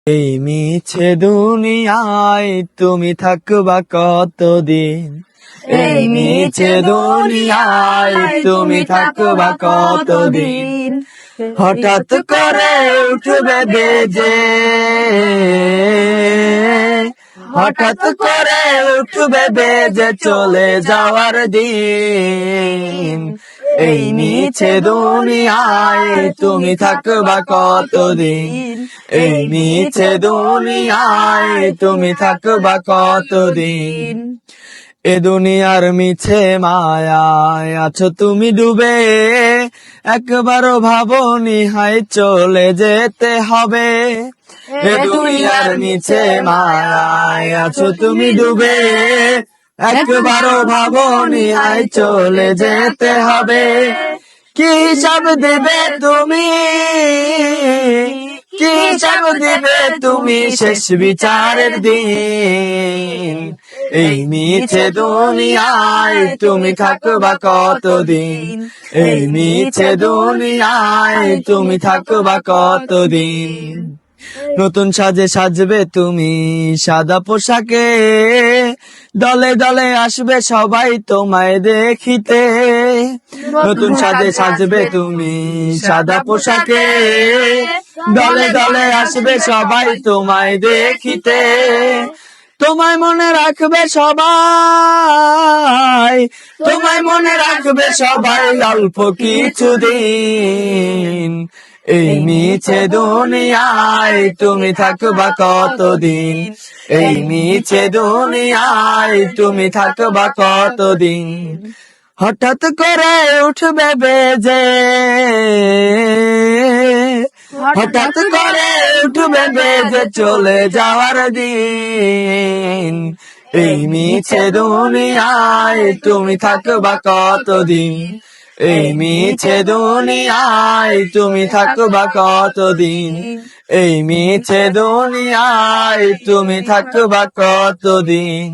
এই মিছে দুনিয়ায় তুমি থাকবা কতদিন, এই মিছে দুনিয়ায় তুমি থাকবা কতদিন। হঠাৎ করে উঠবে বেজে, হঠাৎ করে উঠবে বেজে চলে যাওয়ার দিন। এই মিছে দুনিয়ায় তুমি থাকবা কতদিন, এই মিছে দুনিয়ায় তুমি থাকবা কতদিন। এ দুনিয়ার মিছে মায়ায় আছো তুমি ডুবে, একবারও ভাবনি হায় চলে যেতে হবে। এ দুনিয়ার মিছে মায়ায় আছো তুমি ডুবে, একবারও ভাবনি হায় চলে যেতে হবে। কি হিসাব দেবে তুমি, কি হিসাব দেবে তুমি শেষ বিচারের দিন। এই মিছে দুনিয়ায় তুমি থাকবা কতদিন, এই মিছে দুনিয়ায় তুমি থাকবা কতদিন। নতুন সাজে সাজবে তুমি সাদা পোশাকে, দলে দলে আসবে সবাই তোমায় দেখিতে। নতুন সাজে সাজবে তুমি সাদা পোশাকে, দলে দলে আসবে সবাই তোমায় দেখিতে। তোমায় মনে রাখবে সবাই, তোমায় মনে রাখবে সবাই অল্প কিছুদিন। এই মিছে দুনিয়ায় তুমি থাকবা কতদিন, এই মিছে দুনিয়ায় তুমি থাকবা কতদিন। হঠাৎ করে উঠবে বেজে, হঠাৎ করে উঠবে বেজে চলে যাওয়ার দিন। এই মিছে দুনিয়ায় তুমি থাকবা কতদিন, এই মিছে দুনিয়ায় তুমি থাকবা কতদিন, এই মিছে দুনিয়ায় তুমি থাকবা কতদিন।